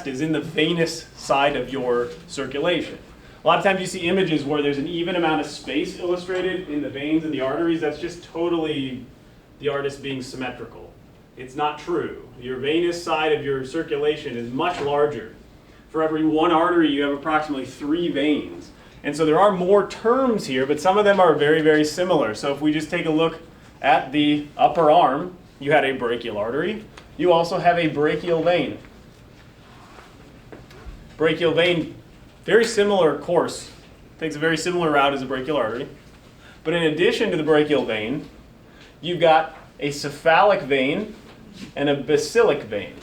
chest is in the venous side of your circulation. A lot of times you see images where there's an even amount of space illustrated in the veins and the arteries. That's just totally the artist being symmetrical. It's not true. Your venous side of your circulation is much larger. For every one artery, you have approximately 3 veins. And so there are more terms here, but some of them are very, very similar. So if we just take a look at the upper arm, you had a brachial artery. You also have a brachial vein. Brachial vein, very similar course, takes a very similar route as a brachial artery. But in addition to the brachial vein, you've got a cephalic vein and a basilic vein.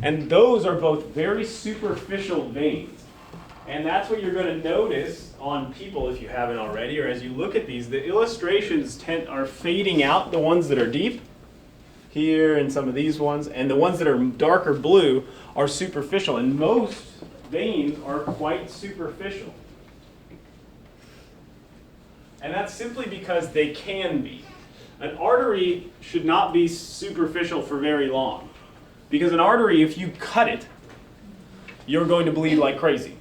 And those are both very superficial veins. And that's what you're going to notice on people if you haven't already, or as you look at these, the illustrations are fading out, the ones that are deep, here and some of these ones, and the ones that are darker blue are superficial. And most veins are quite superficial. And that's simply because they can be. An artery should not be superficial for very long. Because an artery, if you cut it, you're going to bleed like crazy.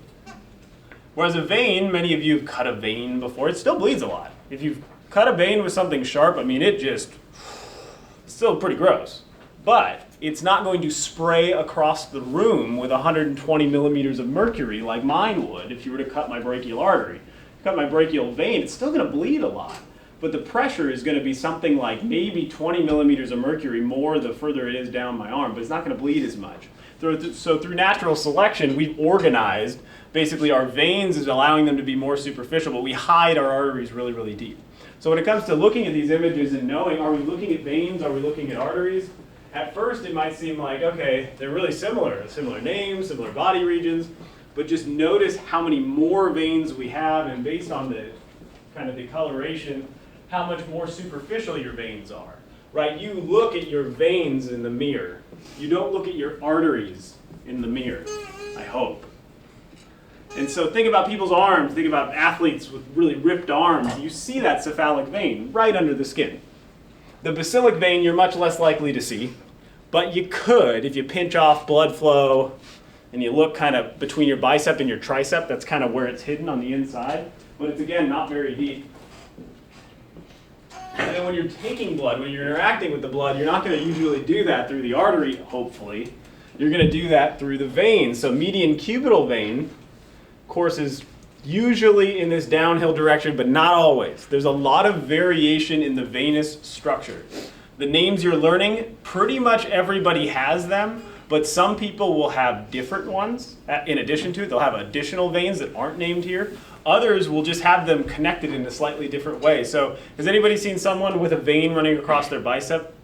Whereas a vein, many of you have cut a vein before, it still bleeds a lot. If you've cut a vein with something sharp, I mean, it's still pretty gross. But it's not going to spray across the room with 120 millimeters of mercury like mine would if you were to cut my brachial artery. Cut my brachial vein, it's still going to bleed a lot. But the pressure is going to be something like maybe 20 millimeters of mercury more the further it is down my arm, but it's not going to bleed as much. So through natural selection, we've organized basically our veins is allowing them to be more superficial, but we hide our arteries really, really deep. So when it comes to looking at these images and knowing, are we looking at veins, are we looking at arteries? At first it might seem like, okay, they're really similar names, similar body regions, but just notice how many more veins we have, and based on the kind of the coloration, how much more superficial your veins are, right? You look at your veins in the mirror. You don't look at your arteries in the mirror, I hope. And so think about people's arms, think about athletes with really ripped arms. You see that cephalic vein right under the skin. The basilic vein you're much less likely to see, but you could, if you pinch off blood flow and you look kind of between your bicep and your tricep, that's kind of where it's hidden on the inside, but it's again not very deep. And then when you're taking blood, when you're interacting with the blood, you're not going to usually do that through the artery, hopefully. You're going to do that through the vein. So median cubital vein, of course, is usually in this downhill direction, but not always. There's a lot of variation in the venous structure. The names you're learning, pretty much everybody has them, but some people will have different ones. In addition to it, they'll have additional veins that aren't named here. Others will just have them connected in a slightly different way. So has anybody seen someone with a vein running across their bicep,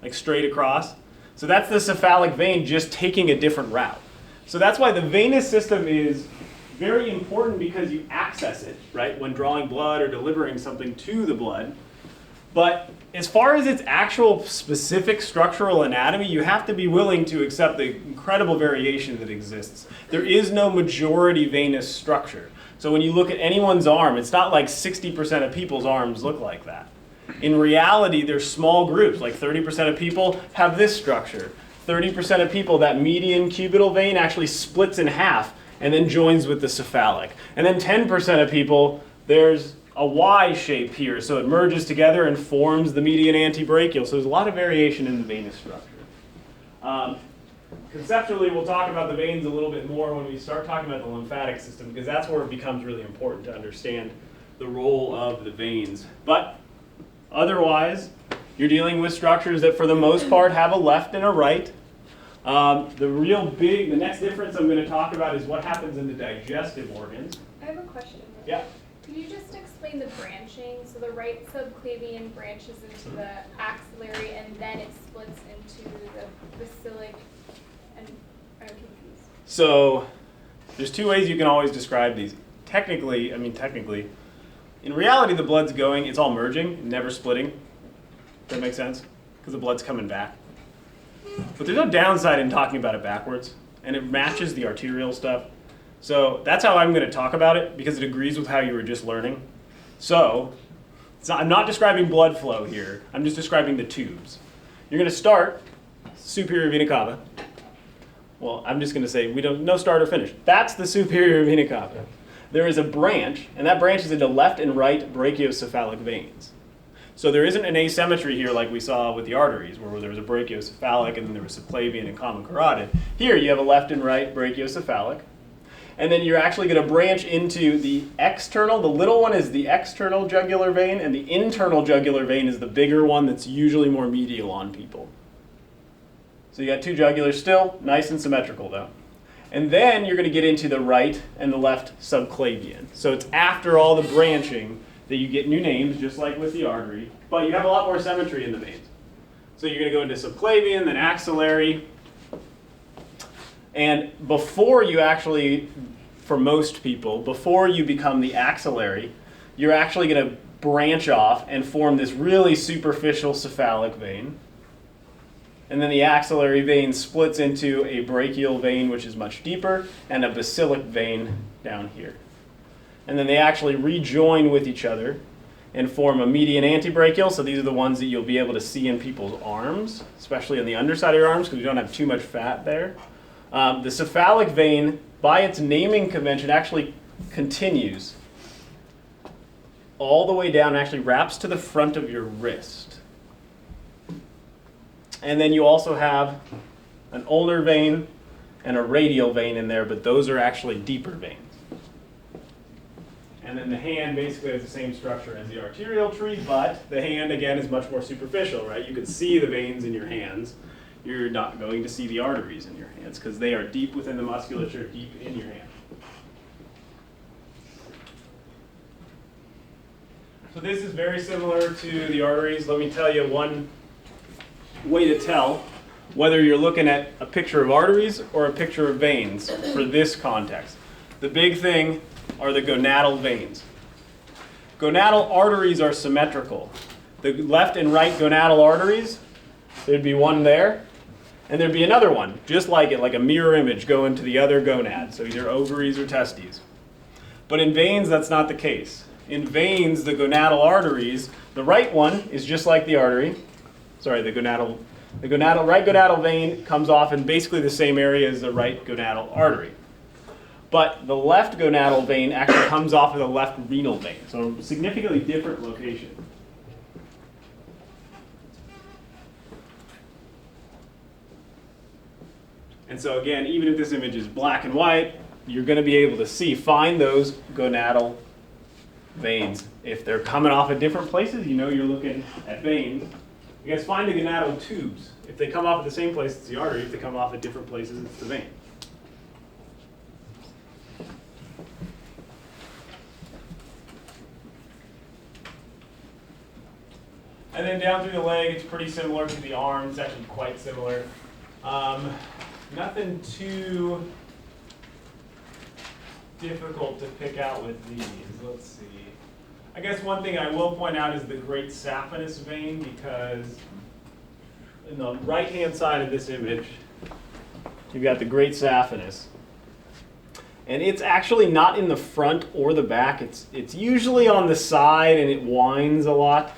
like straight across? So that's the cephalic vein just taking a different route. So that's why the venous system is very important, because you access it, right, when drawing blood or delivering something to the blood. But as far as its actual specific structural anatomy, you have to be willing to accept the incredible variation that exists. There is no majority venous structure. So when you look at anyone's arm, it's not like 60% of people's arms look like that. In reality, there's small groups, like 30% of people have this structure. 30% of people, that median cubital vein actually splits in half and then joins with the cephalic. And then 10% of people, there's a Y shape here, so it merges together and forms the median antebrachial. So there's a lot of variation in the venous structure. Conceptually, we'll talk about the veins a little bit more when we start talking about the lymphatic system, because that's where it becomes really important to understand the role of the veins. But otherwise, you're dealing with structures that for the most part have a left and a right. The next difference I'm going to talk about is what happens in the digestive organs. I have a question. Yeah. Could you just explain the branching? So the right subclavian branches into the axillary, and then it splits into the basilic, and I'm confused. So there's two ways you can always describe these. Technically, in reality the blood's going, it's all merging, never splitting. Does that make sense? Because the blood's coming back. But there's no downside in talking about it backwards, and it matches the arterial stuff. So that's how I'm going to talk about it, because it agrees with how you were just learning. So I'm not describing blood flow here. I'm just describing the tubes. You're going to start superior vena cava. well, I'm just going to say no start or finish. That's the superior vena cava. There is a branch, and that branches into left and right brachiocephalic veins. So there isn't an asymmetry here like we saw with the arteries, where there was a brachiocephalic and then there was subclavian and common carotid. Here you have a left and right brachiocephalic. And then you're actually going to branch into the external. The little one is the external jugular vein, and the internal jugular vein is the bigger one that's usually more medial on people. So you got two jugulars still, nice and symmetrical though. And then you're going to get into the right and the left subclavian. So it's after all the branching that you get new names, just like with the artery, but you have a lot more symmetry in the veins. So you're going to go into subclavian, then axillary. And before you actually, for most people, before you become the axillary, you're actually going to branch off and form this really superficial cephalic vein. And then the axillary vein splits into a brachial vein, which is much deeper, and a basilic vein down here. And then they actually rejoin with each other and form a median antebrachial. So these are the ones that you'll be able to see in people's arms, especially on the underside of your arms because you don't have too much fat there. The cephalic vein, by its naming convention, actually continues all the way down and actually wraps to the front of your wrist. And then you also have an ulnar vein and a radial vein in there, but those are actually deeper veins. And then the hand basically has the same structure as the arterial tree, but the hand, again, is much more superficial, right? You can see the veins in your hands. You're not going to see the arteries in your hands because they are deep within the musculature, deep in your hand. So this is very similar to the arteries. Let me tell you one way to tell whether you're looking at a picture of arteries or a picture of veins for this context. The big thing are the gonadal veins. Gonadal arteries are symmetrical. The left and right gonadal arteries, there'd be one there, and there'd be another one, just like it, like a mirror image going to the other gonad, so either ovaries or testes. But in veins, that's not the case. In veins, the gonadal arteries, the right one is just like the artery. Sorry, the right gonadal vein comes off in basically the same area as the right gonadal artery. But the left gonadal vein actually comes off of the left renal vein, so a significantly different location. And so again, even if this image is black and white, you're going to be able to find those gonadal veins. If they're coming off at different places, you know you're looking at veins. You guys find the gonadal tubes. If they come off at the same place, it's the artery. If they come off at different places, it's the vein. And then down through the leg, it's pretty similar to the arm. It's actually quite similar. Nothing too difficult to pick out with these. Let's see. I guess one thing I will point out is the great saphenous vein, because in the right-hand side of this image, you've got the great saphenous. And it's actually not in the front or the back. It's usually on the side, and it winds a lot.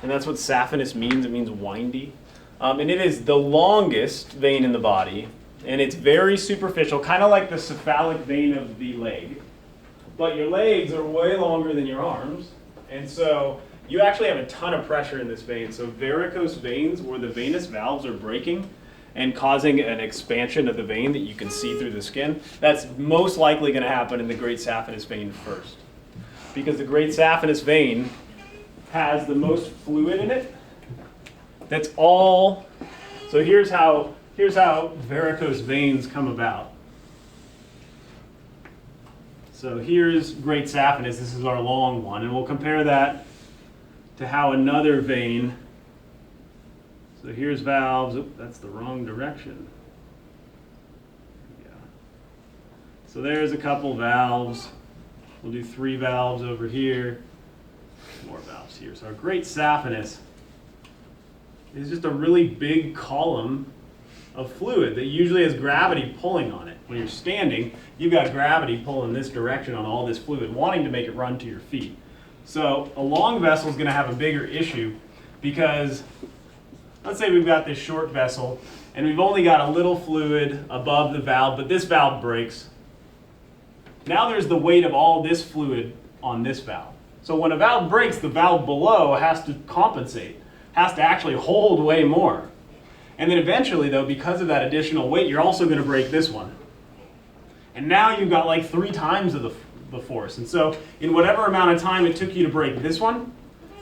And that's what saphenous means. It means windy. And it is the longest vein in the body. And it's very superficial, kind of like the cephalic vein of the leg. But your legs are way longer than your arms. And so you actually have a ton of pressure in this vein. So varicose veins, where the venous valves are breaking and causing an expansion of the vein that you can see through the skin, that's most likely going to happen in the great saphenous vein first. Because the great saphenous vein has the most fluid in it. That's all. So here's how varicose veins come about. So here's great saphenous. This is our long one, and we'll compare that to how another vein. So here's valves. Oop, that's the wrong direction. Yeah. So there's a couple valves. We'll do 3 valves over here. More valves here. So our great saphenous is just a really big column of fluid that usually has gravity pulling on it. When you're standing, you've got gravity pulling this direction on all this fluid, wanting to make it run to your feet. So a long vessel is going to have a bigger issue because let's say we've got this short vessel and we've only got a little fluid above the valve, but this valve breaks. Now there's the weight of all this fluid on this valve. So when a valve breaks, the valve below has to compensate, has to actually hold way more. And then eventually, though, because of that additional weight, you're also going to break this one. And now you've got like 3 times of the force. And so in whatever amount of time it took you to break this one,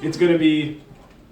it's going to be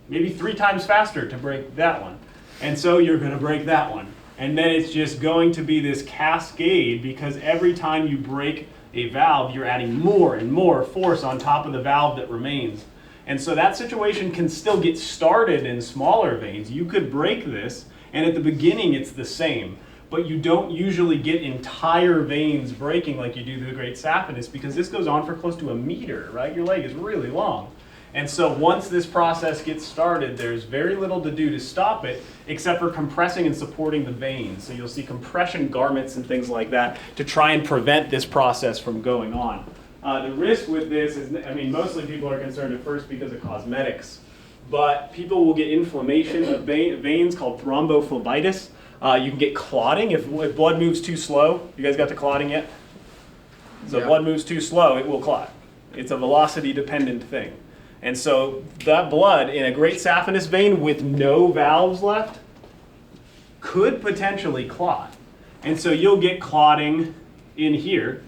maybe 3 times faster to break that one. And so you're going to break that one. And then it's just going to be this cascade, because every time you break a valve, you're adding more and more force on top of the valve that remains. And so that situation can still get started in smaller veins. You could break this, and at the beginning it's the same. But you don't usually get entire veins breaking like you do the great saphenous, because this goes on for close to a meter, right? Your leg is really long. And so once this process gets started, there's very little to do to stop it, except for compressing and supporting the veins. So you'll see compression garments and things like that to try and prevent this process from going on. The risk with this is, I mean, mostly people are concerned at first because of cosmetics, but people will get inflammation of veins called thrombophlebitis. You can get clotting if blood moves too slow. You guys got to clotting yet? So blood moves too slow, it will clot. It's a velocity dependent thing. And so that blood in a great saphenous vein with no valves left could potentially clot. And so you'll get clotting in here.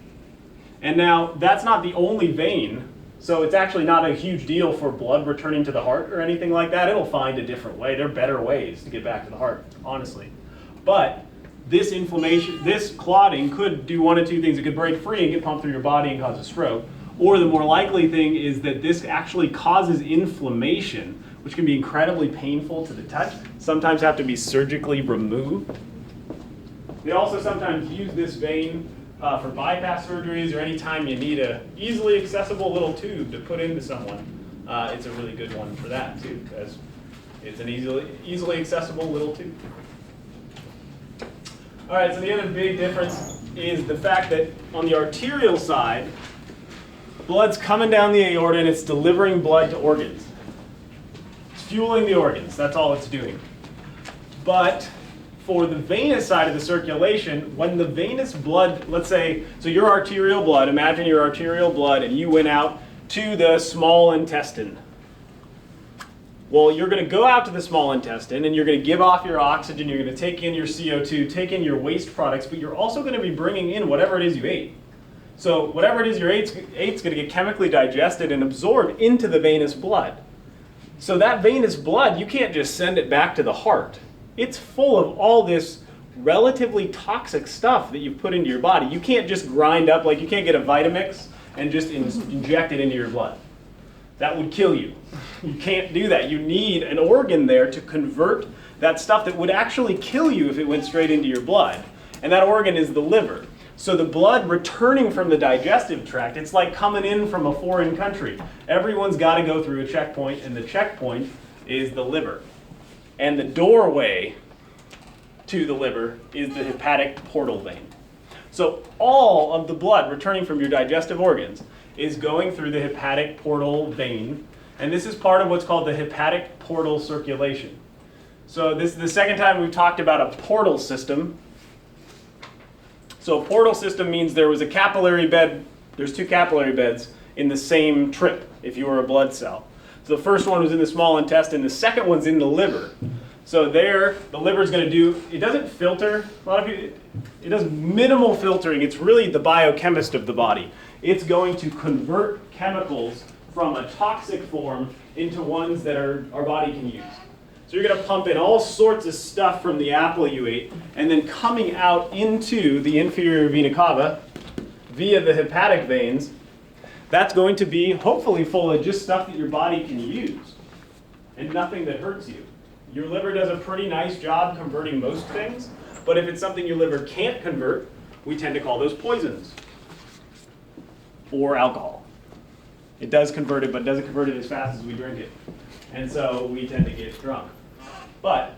And now that's not the only vein, so it's actually not a huge deal for blood returning to the heart or anything like that. It'll find a different way. There are better ways to get back to the heart, honestly. But this inflammation, this clotting could do one of 2 things. It could break free and get pumped through your body and cause a stroke. Or the more likely thing is that this actually causes inflammation, which can be incredibly painful to the touch. Sometimes have to be surgically removed. They also sometimes use this vein for bypass surgeries, or any time you need a easily accessible little tube to put into someone. It's a really good one for that too, because it's an easily accessible little tube. All right, so the other big difference is the fact that on the arterial side, blood's coming down the aorta and it's delivering blood to organs. It's fueling the organs, that's all it's doing. But for the venous side of the circulation, when the venous blood, let's say, so your arterial blood, imagine your arterial blood and you went out to the small intestine. Well, you're going to go out to the small intestine and you're going to give off your oxygen, you're going to take in your CO2, take in your waste products, but you're also going to be bringing in whatever it is you ate. So whatever it is you ate's going to get chemically digested and absorbed into the venous blood. So that venous blood, you can't just send it back to the heart. It's full of all this relatively toxic stuff that you've put into your body. You can't just grind up, like you can't get a Vitamix and just inject it into your blood. That would kill you. You can't do that. You need an organ there to convert that stuff that would actually kill you if it went straight into your blood. And that organ is the liver. So the blood returning from the digestive tract, it's like coming in from a foreign country. Everyone's got to go through a checkpoint, and the checkpoint is the liver. And the doorway to the liver is the hepatic portal vein. So all of the blood returning from your digestive organs is going through the hepatic portal vein, and this is part of what's called the hepatic portal circulation. So this is the second time we've talked about a portal system. So a portal system means there was a capillary bed, there's 2 capillary beds in the same trip if you were a blood cell. So the first one was in the small intestine, the second one's in the liver. So there, the liver's going to do, it doesn't filter, a lot of people, it does minimal filtering. It's really the biochemist of the body. It's going to convert chemicals from a toxic form into ones that our body can use. So you're going to pump in all sorts of stuff from the apple you ate, and then coming out into the inferior vena cava via the hepatic veins, that's going to be hopefully full of just stuff that your body can use and nothing that hurts you. Your liver does a pretty nice job converting most things, but if it's something your liver can't convert, we tend to call those poisons or alcohol. It does convert it, but doesn't convert it as fast as we drink it. And so we tend to get drunk. But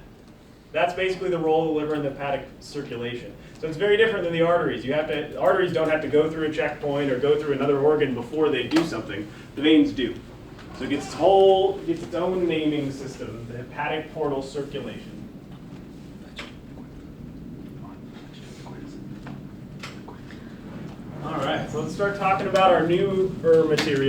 that's basically the role of the liver in the hepatic circulation. So it's very different than the arteries. Arteries don't have to go through a checkpoint or go through another organ before they do something. The veins do. So it gets its own naming system, the hepatic portal circulation. So let's start talking about our newer material.